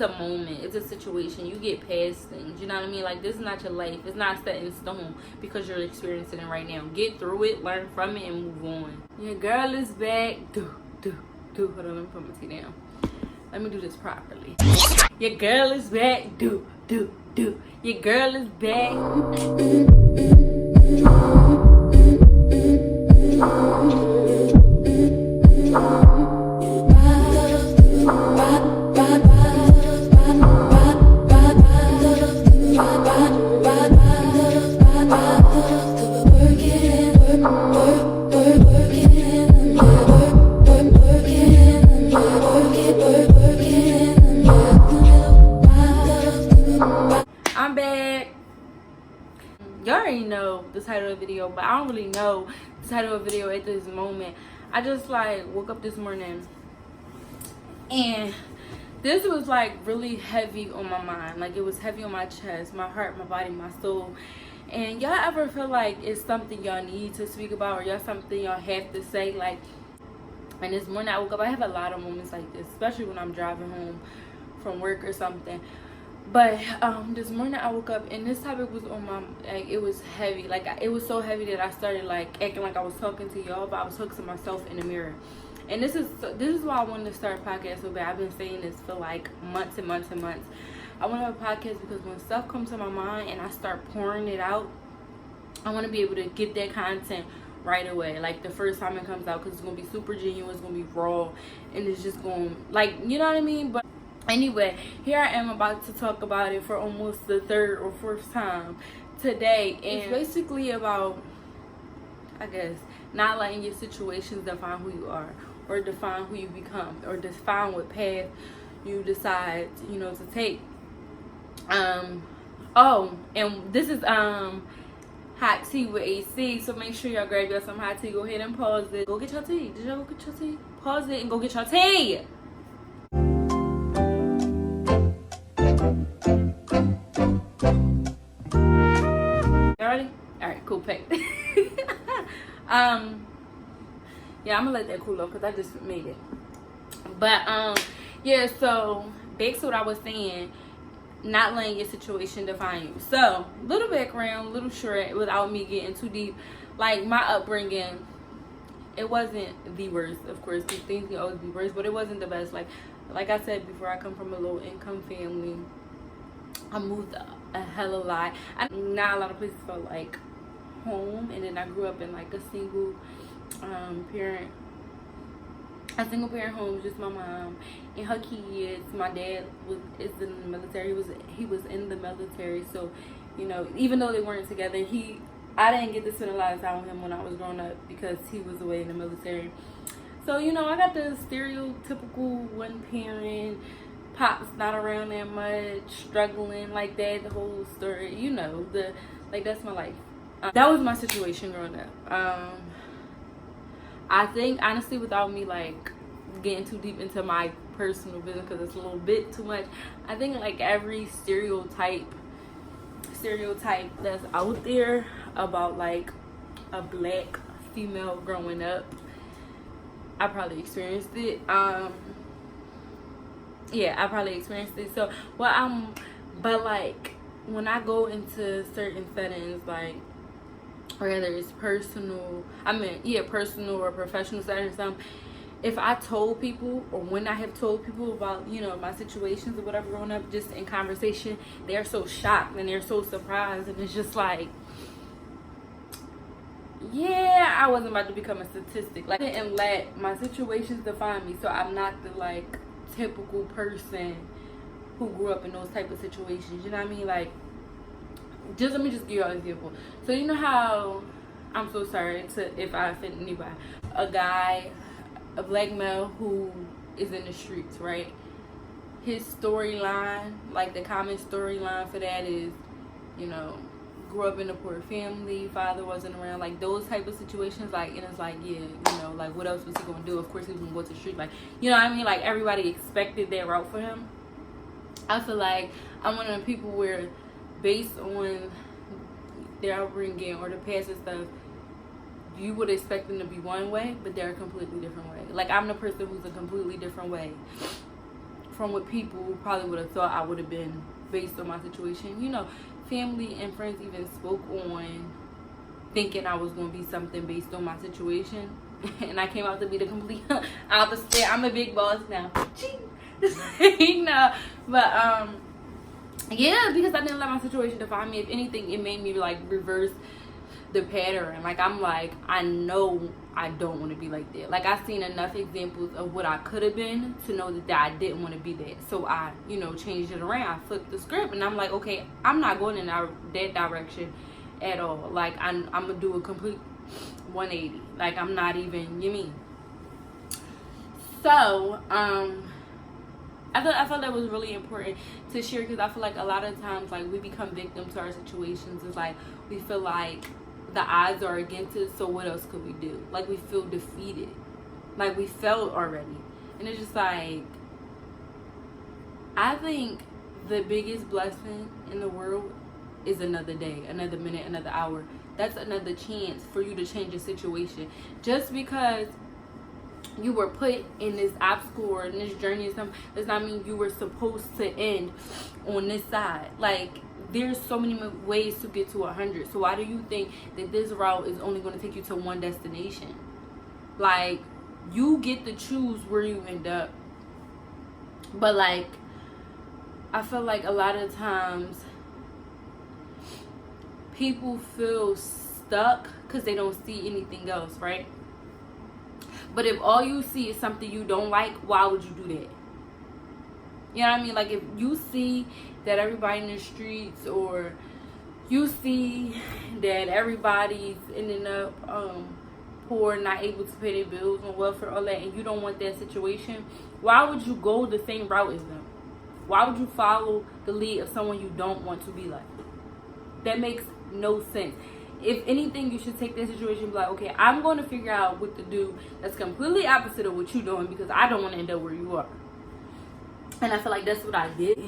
a moment, it's a situation. You get past things, you know what I mean? Like, this is not your life. It's not set in stone because you're experiencing it right now. Get through it, learn from it, and move on. Your girl is back. Hold on, let me put my tea down. Let me do this properly. Your girl is back. Your girl is back. I'm back. Y'all already know the title of the video, but I don't really know the title of the video at this moment. I just like woke up this morning and this was like really heavy on my mind. Like, it was heavy on my chest, my heart, my body, my soul. And y'all ever feel like it's something y'all need to speak about, or y'all something y'all have to say? Like, and this morning I woke up, I have a lot of moments like this, especially when I'm driving home from work or something. But this morning I woke up and this topic was on my, like, it was heavy. Like, it was so heavy that I started like acting like I was talking to y'all, but I was talking to myself in the mirror. And this is why I wanted to start a podcast so bad. I've been saying this for like months and months and months. I want to have a podcast because when stuff comes to my mind and I start pouring it out, I want to be able to get that content right away, like the first time it comes out, because it's gonna be super genuine, it's gonna be raw, and it's just going, like, you know what I mean? But anyway, here I am about to talk about it for almost the third or fourth time today. And it's basically about, I guess, not letting your situations define who you are, or define who you become, or define what path you decide, you know, to take. Oh, and this is hot tea with AC, so make sure y'all grab y'all some hot tea. Go ahead and pause it. Go get your tea. Did y'all go get your tea? Pause it and go get your tea. Y'all ready? Alright, cool, pick. Yeah, I'm gonna let that cool off because I just made it. But yeah, so back to what I was saying, not letting your situation define you. So, little background, little short, without me getting too deep. Like, my upbringing, it wasn't the worst. Of course, these things can always be worse, but it wasn't the best. Like I said before, I come from a low income family. I moved a hell of a lot. Not a lot of places felt like home. And then I grew up in like a single parent home, just my mom and her kids. My dad is in the military. He was in the military, so, you know, even though they weren't together, I didn't get to spend a lot of time with him when I was growing up because he was away in the military. So, you know, I got the stereotypical one parent, pops not around that much, struggling like that, the whole story, you know, that's my life. That was my situation growing up. I think, honestly, without me like getting too deep into my personal business because it's a little bit too much, I think like every stereotype that's out there about like a black female growing up, I probably experienced it. Yeah, I probably experienced it. So, but like when I go into certain settings, like, whether it's personal or professional settings, if I told people, or when I have told people about, you know, my situations or whatever growing up, just in conversation, they're so shocked and they're so surprised, and it's just like, yeah, I wasn't about to become a statistic. Like, I didn't let my situations define me, so I'm not the like typical person who grew up in those type of situations, you know what I mean? Like, let me just give you an example. So, you know how, I'm so sorry if I offend anybody, a black male who is in the streets, right? His storyline, like the common storyline for that is, you know, grew up in a poor family, father wasn't around, like those type of situations. Like, and it's like, yeah, you know, like what else was he gonna do? Of course he was gonna go to the street, like, you know what I mean? Like, everybody expected that route for him. I feel like I'm one of the people where, based on their upbringing or the past and stuff, you would expect them to be one way, but they're a completely different way. Like, I'm the person who's a completely different way from what people probably would have thought I would have been based on my situation. You know, family and friends even spoke on thinking I was going to be something based on my situation. And I came out to be the complete opposite. I'm a big boss now. No, but yeah, because I didn't let my situation define me. If anything, it made me like reverse the pattern. Like, I'm like, I know I don't want to be like that. Like, I've seen enough examples of what I could have been to know that I didn't want to be that. So I, you know, changed it around. I flipped the script, and I'm like, okay, I'm not going in that direction at all. Like, I'm gonna do a complete 180. Like, I'm not even, you mean. So I felt that was really important to share, because I feel like a lot of times, like, we become victims to our situations. It's like we feel like the odds are against us, so what else could we do? Like, we feel defeated, like we felt already. And it's just like, I think the biggest blessing in the world is another day, another minute, another hour. That's another chance for you to change your situation. Just because you were put in this obstacle or in this journey or something does not mean you were supposed to end on this side. Like, there's so many ways to get to 100. So why do you think that this route is only going to take you to one destination? Like, you get to choose where you end up. But like, I feel like a lot of times people feel stuck because they don't see anything else, right? But if all you see is something you don't like, why would you do that? You know what I mean? Like, if you see that everybody in the streets, or you see that everybody's ending up poor, not able to pay their bills on welfare, all that, and you don't want that situation, why would you go the same route as them? Why would you follow the lead of someone you don't want to be like? That makes no sense. If anything, you should take that situation and be like, okay, I'm going to figure out what to do that's completely opposite of what you're doing, because I don't want to end up where you are. And I feel like that's what I did.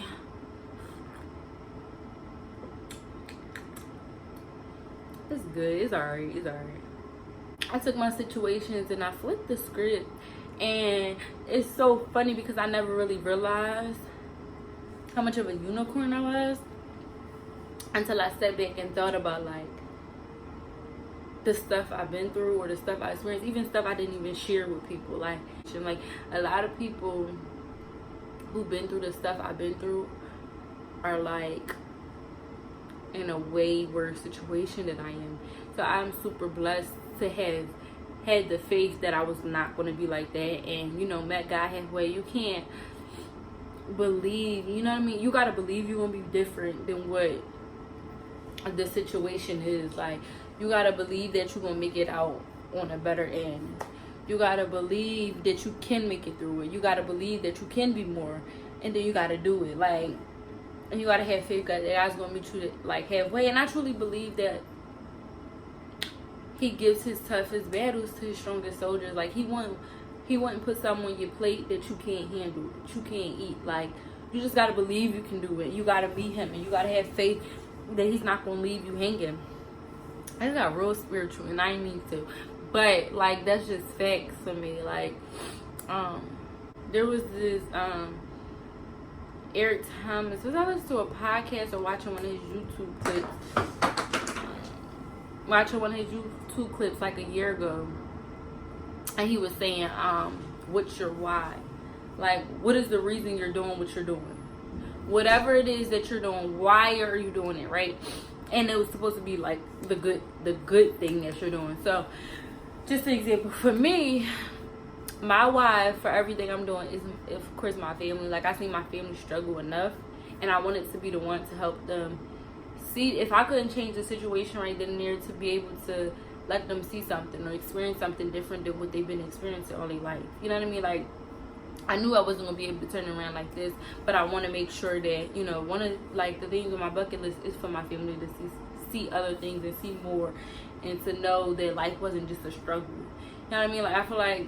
It's good. It's alright. It's alright. I took my situations and I flipped the script. And it's so funny because I never really realized how much of a unicorn I was until I sat back and thought about, like, the stuff I've been through, or the stuff I experienced, even stuff I didn't even share with people. Like a lot of people who've been through the stuff I've been through are like in a way worse situation than I am. So I'm super blessed to have had the faith that I was not going to be like that, and, you know, met God halfway. You can't believe, you know what I mean? You got to believe you're going to be different than what the situation is. Like, you gotta believe that you're gonna make it out on a better end. You gotta believe that you can make it through it. You gotta believe that you can be more, and then you gotta do it. Like, and you gotta have faith that God's gonna meet you like halfway. And I truly believe that He gives His toughest battles to His strongest soldiers. Like, He wouldn't put something on your plate that you can't handle, that you can't eat. Like, you just gotta believe you can do it. You gotta be Him, and you gotta have faith that He's not gonna leave you hanging. I just got real spiritual, and I didn't mean to, but like, that's just facts for me. Like, there was this Eric Thomas. Was I listening to a podcast or watching one of his YouTube clips? Watching one of his YouTube clips like a year ago, and he was saying, "What's your why? Like, what is the reason you're doing what you're doing? Whatever it is that you're doing, why are you doing it, right?" And it was supposed to be like the good thing that you're doing. So, just an example, for me, my why for everything I'm doing is, of course, my family. Like, I see my family struggle enough, and I wanted to be the one to help them see. If I couldn't change the situation right then and there, to be able to let them see something or experience something different than what they've been experiencing all their life. You know what I mean? Like, I knew I wasn't going to be able to turn around like this, but I want to make sure that, you know, one of, like, the things on my bucket list is for my family to see other things and see more, and to know that life wasn't just a struggle. You know what I mean? Like, I feel like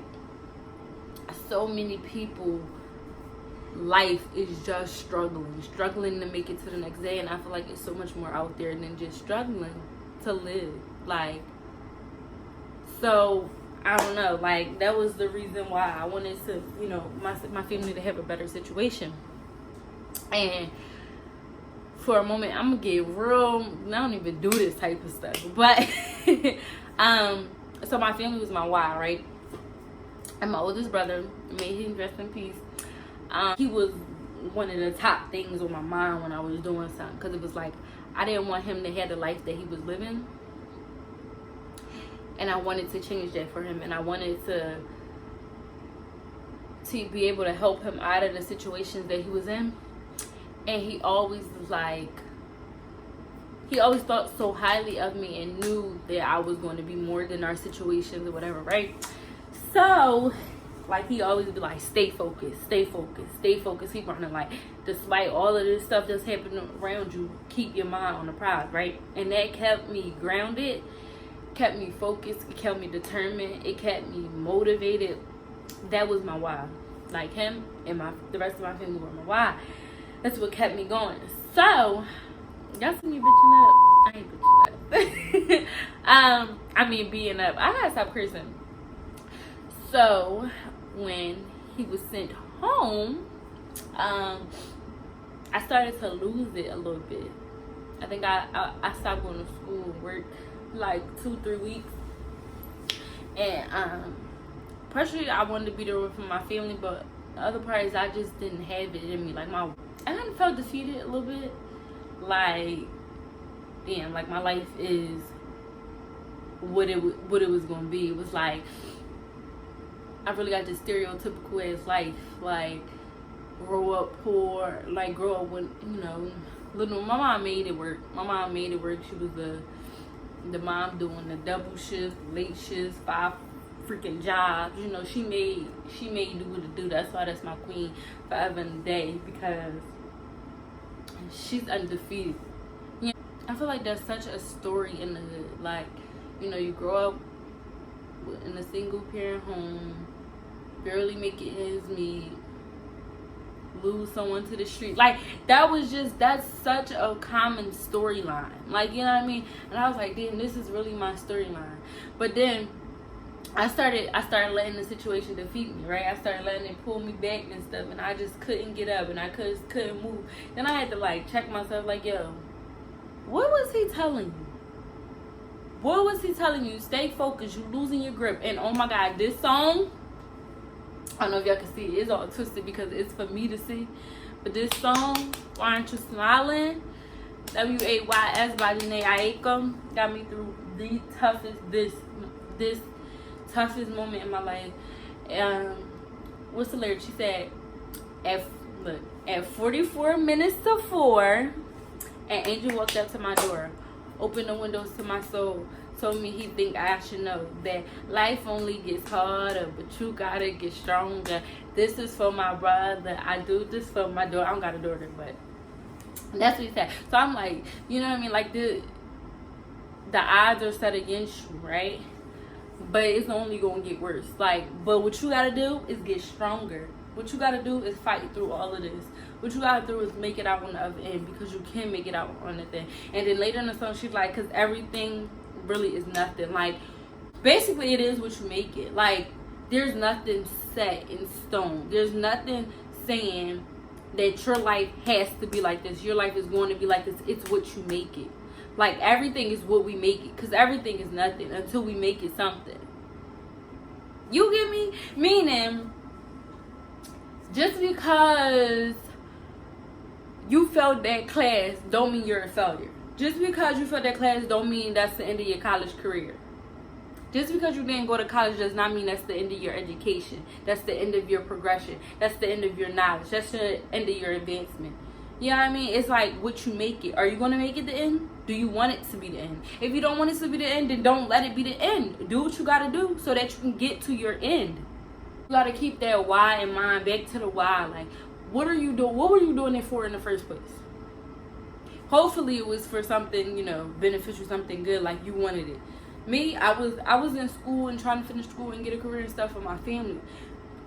so many people, life is just struggling to make it to the next day, and I feel like it's so much more out there than just struggling to live. Like, so I don't know, like that was the reason why I wanted to, you know, my family to have a better situation. And for a moment, I'm gonna get real. I don't even do this type of stuff, but so my family was my why, right? And my oldest brother, may he rest in peace. He was one of the top things on my mind when I was doing something, because it was like I didn't want him to have the life that he was living, and I wanted to change that for him, and I wanted to be able to help him out of the situations that he was in. And he always was like, he always thought so highly of me and knew that I was going to be more than our situations or whatever, right? So like he always be like, stay focused, stay focused, stay focused. He running like, despite all of this stuff that's happening around you, keep your mind on the prize, right? And that kept me grounded, kept me focused, it kept me determined, it kept me motivated. That was my why. Like him and the rest of my family were my why. That's what kept me going. So y'all see me bitching up? I ain't bitching up. I mean being up. I gotta stop cursing. So when he was sent home, I started to lose it a little bit. I think I stopped going to school and work like 2-3 weeks. And partially I wanted to be there for my family, but the other parts I just didn't have it in me. Like I kind of felt defeated a little bit. Like, damn, like my life is what it was gonna be. It was like I really got this stereotypical ass life, like grow up poor, like grow up when, you know, little. My mom made it work. She was the mom doing the double shift, late shifts, 5 freaking jobs. You know, she made do what it do. That's why that's my queen forever and a day, because she's undefeated. You know, I feel like there's such a story in the hood. Like, you know, you grow up in a single parent home, barely make it ends meet, lose someone to the street. Like that's such a common storyline. Like, you know what I mean? And I was like, damn, this is really my storyline. But then I started letting the situation defeat me, right? I started letting it pull me back and stuff, and I just couldn't get up, and I couldn't move. Then I had to like check myself, like, yo, what was he telling you? What was he telling you? Stay focused. You losing your grip. And oh my God, this song, I don't know if y'all can see it. It's all twisted because it's for me to see. But this song, Why Aren't You Smiling? WAYS by Janae Aiko got me through the toughest this toughest moment in my life. What's the lyric? She said, at 44 minutes to 4, an angel walked up to my door, opened the windows to my soul, told me he think I should know that life only gets harder, but you gotta get stronger. This is for my brother. I do this for my daughter. I don't got a daughter, but that's what he said. So I'm like, you know what I mean? Like the odds are set against you, right? But it's only gonna get worse. Like, but what you gotta do is get stronger. What you gotta do is fight through all of this. What you gotta do is make it out on the other end, because you can make it out on the thing. And then later in the song, she's like, because everything really is nothing. Like, basically, it is what you make it. Like, there's nothing set in stone. There's nothing saying that your life has to be like this. Your life is going to be like this. It's what you make it. Like, everything is what we make it, because everything is nothing until we make it something. You get me? Meaning, just because you failed that class don't mean you're a failure. Just because you failed that class don't mean that's the end of your college career. Just because you didn't go to college does not mean that's the end of your education. That's the end of your progression. That's the end of your knowledge. That's the end of your advancement. You know what I mean? It's like what you make it. Are you going to make it the end? Do you want it to be the end? If you don't want it to be the end, then don't let it be the end. Do what you got to do so that you can get to your end. You got to keep that why in mind. Back to the why. Like, what are you doing? What were you doing it for in the first place? Hopefully it was for something, you know, beneficial, something good, like you wanted it. Me, I was in school and trying to finish school and get a career and stuff for my family,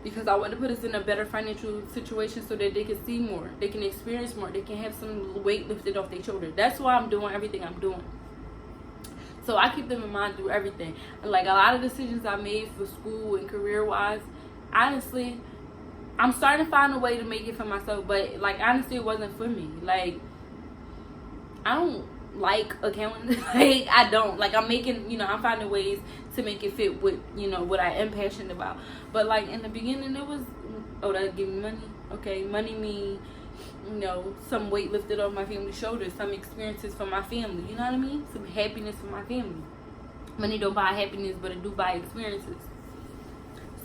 because I wanted to put us in a better financial situation so that they can see more, they can experience more, they can have some weight lifted off their shoulders. That's why I'm doing everything I'm doing. So I keep them in mind through everything. And like a lot of decisions I made for school and career wise, honestly, I'm starting to find a way to make it for myself. But like honestly, it wasn't for me. Like I don't like accounting. Like I don't. Like I'm making, I'm finding ways to make it fit with, what I am passionate about. But like in the beginning it was, oh, that give me money. Okay, money mean, some weight lifted off my family's shoulders, some experiences for my family, you know what I mean? Some happiness for my family. Money don't buy happiness, but it do buy experiences.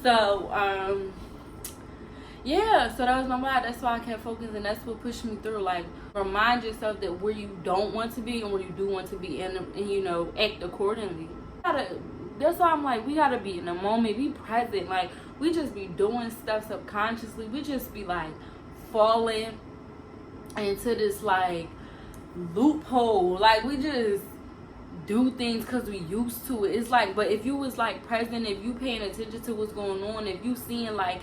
So, yeah, so that was my mind. That's why I kept focusing. That's what pushed me through. Like, remind yourself that where you don't want to be and where you do want to be, and act accordingly. That's why I'm like, we gotta be in the moment, be present. Like, we just be doing stuff subconsciously. We just be like falling into this like loophole. Like we just do things because we used to it. It's like, but if you was like present, if you paying attention to what's going on, if you seeing like,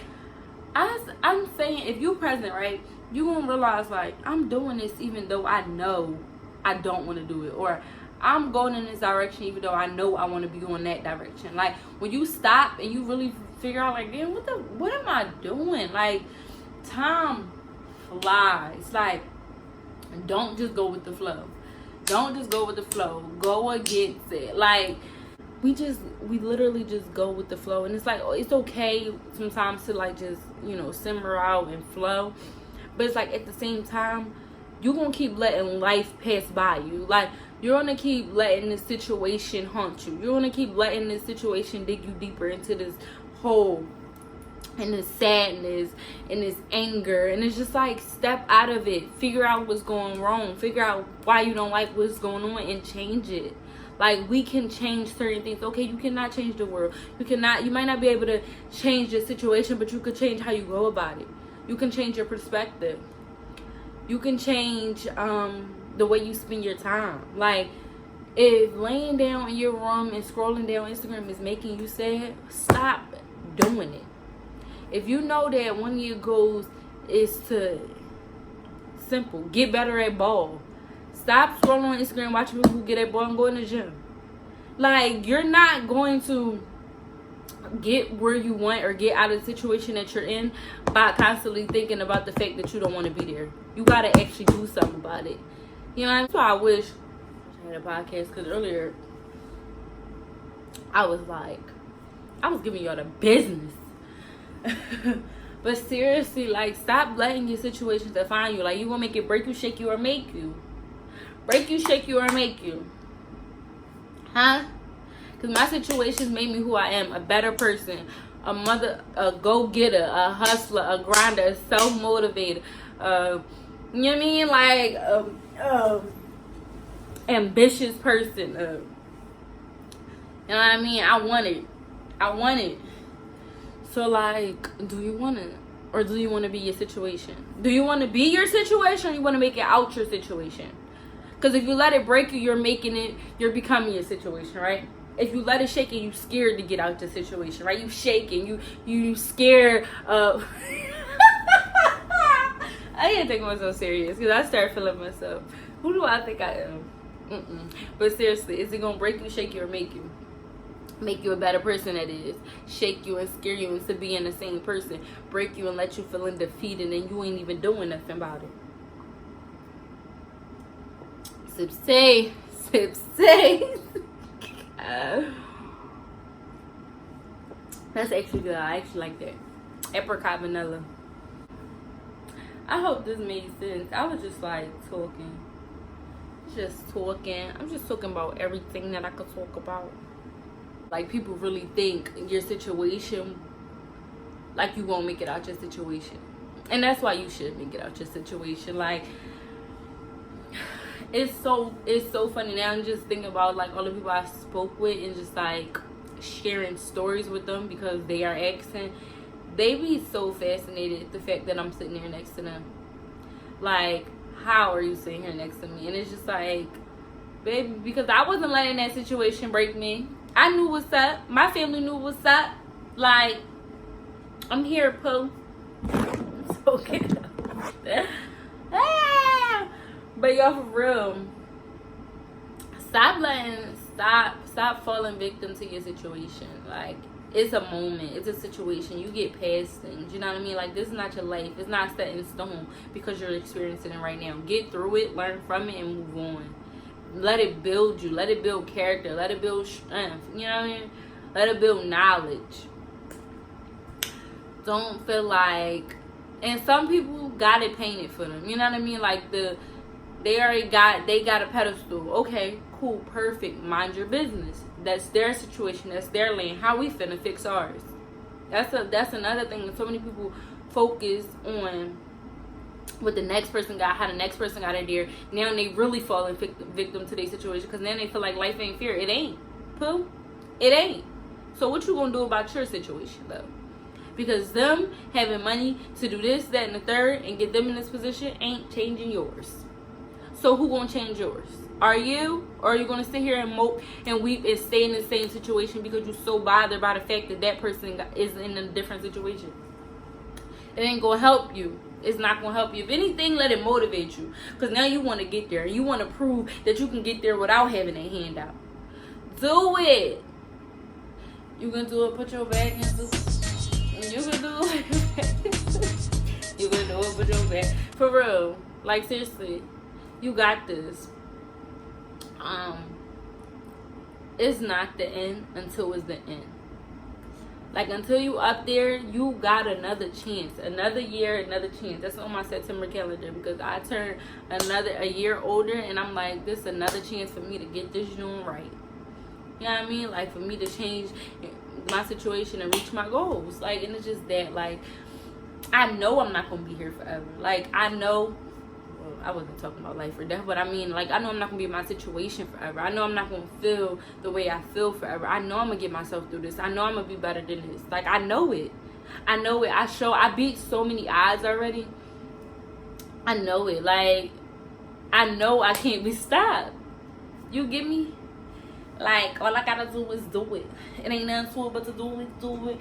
I'm saying, if you present, right, you gonna realize like, I'm doing this even though I know I don't want to do it, or I'm going in this direction even though I know I want to be going that direction. Like when you stop and you really figure out like, damn, what am I doing? Like time flies. Like don't just go with the flow. Don't just go with the flow. Go against it. Like we literally just go with the flow, and it's like, it's okay sometimes to like just simmer out and flow, but it's like at the same time you're gonna keep letting life pass by you. Like you're gonna keep letting this situation haunt you. You're gonna keep letting this situation dig you deeper into this hole, and this sadness and this anger. And it's just like, step out of it. Figure out what's going wrong. Figure out why you don't like what's going on and change it. Like we can change certain things. Okay, you cannot change the world. You might not be able to change the situation, but you could change how you go about it. You can change your perspective. You can change the way you spend your time. Like if laying down in your room and scrolling down Instagram is making you sad, stop doing it. If you know that one of your goals is to get better at ball, stop scrolling on Instagram, watching people get at ball, and go in the gym. Like you're not going to get where you want or get out of the situation that you're in by constantly thinking about the fact that you don't want to be there. You gotta actually do something about it. That's why I wish I had a podcast, because earlier I was giving y'all the business. But seriously, like, stop letting your situations define you. Like, you gonna make it break you, shake you, or make you. Break you, shake you, or make you. Huh? Because my situations made me who I am. A better person. A mother, a go-getter, a hustler, a grinder, a self-motivated. You know what I mean? Like, ambitious person. You know what I mean? I want it. So, like, do you want it? Or do you want to be your situation? Do you want to be your situation, or you want to make it out your situation? Because if you let it break you, you're becoming your situation, right? If you let it shake you, you scared to get out the situation, right? You shaking, you scared of... I didn't take myself serious because I started feeling myself. Who do I think I am? But seriously, is it going to break you, shake you, or make you? Make you a better person, that is. Shake you and scare you into being the same person. Break you and let you feel defeated and you ain't even doing nothing about it. Sip, say. Sip, say. That's actually good. I actually like that. Apricot vanilla. I hope this made sense. I was just like talking. I'm just talking about everything that I could talk about. Like, people really think your situation, like, you won't make it out your situation. And that's why you should make it out your situation. Like, it's so funny now. I'm just thinking about, like, all the people I spoke with and just, like, sharing stories with them because they are exing. They be so fascinated at the fact that I'm sitting here next to them. Like, how are you sitting here next to me? And it's just like, baby, because I wasn't letting that situation break me. I knew what's up. My family knew what's up. Like, I'm here, Pooh. It's okay. But y'all, for real, stop letting Stop falling victim to your situation. Like, it's a moment, it's a situation. You get past things, you know what I mean? Like, this is not your life. It's not set in stone because you're experiencing it right now. Get through it, learn from it, and move on. Let it build you. Let it build character. Let it build strength. You know what I mean? Let it build knowledge. Don't feel like, and some people got it painted for them. You know what I mean? Like, they got a pedestal. Okay, cool, perfect. Mind your business. That's their situation. That's their lane. How we finna fix ours? That's another thing that so many people focus on. What the next person got, how the next person got in there. Now they really falling victim to their situation because then they feel like life ain't fair. It ain't. Pooh. It ain't. So what you gonna do about your situation though? Because them having money to do this, that, and the third and get them in this position ain't changing yours. So who gonna change yours? Are you? Or are you gonna sit here and mope and weep and stay in the same situation because you're so bothered by the fact that that person is in a different situation? It ain't gonna help you. It's not gonna help you. If anything, let it motivate you. Because now you want to get there. You want to prove that you can get there without having a handout. Do it. You can do it. Put your back into. You can do it. You can do it. Put your back. For real. Like, seriously. You got this. It's not the end until it's the end. Like, until you up there, you got another chance. Another year, another chance. That's on my September calendar because I turned a year older and I'm like, this is another chance for me to get this doing right. You know what I mean? Like, for me to change my situation and reach my goals. Like, and it's just that, like, I know I'm not going to be here forever. Like, I know, well, I wasn't talking about life or death, but I mean, like, I know I'm not going to be in my situation forever. I know I'm not going to feel the way I feel forever. I know I'm going to get myself through this. I know I'm going to be better than this. Like, I know it. I know it. I beat so many odds already. I know it. Like, I know I can't be stopped. You get me? Like, all I gotta do is do it. It ain't nothing to it but to do it, do it.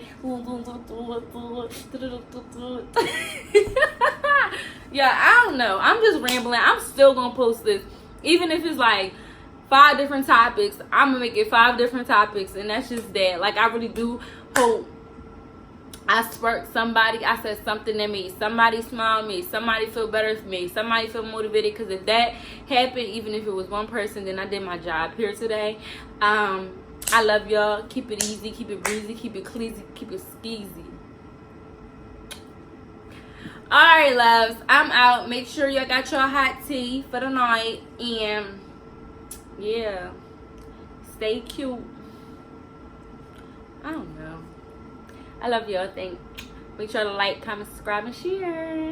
Yeah, I don't know. I'm just rambling. I'm still gonna post this. Even if it's like 5 different topics, I'm gonna make it 5 different topics. And that's just that. Like, I really do hope I sparked somebody. I said something to me. Somebody smile me. Somebody feel better for me. Somebody feel motivated. Because if that happened, even if it was one person, then I did my job here today. I love y'all. Keep it easy. Keep it breezy. Keep it cleasy. Keep it skeezy. Alright, loves. I'm out. Make sure y'all got your hot tea for the night. And, yeah. Stay cute. I don't know. I love y'all. Make sure to like, comment, subscribe, and share.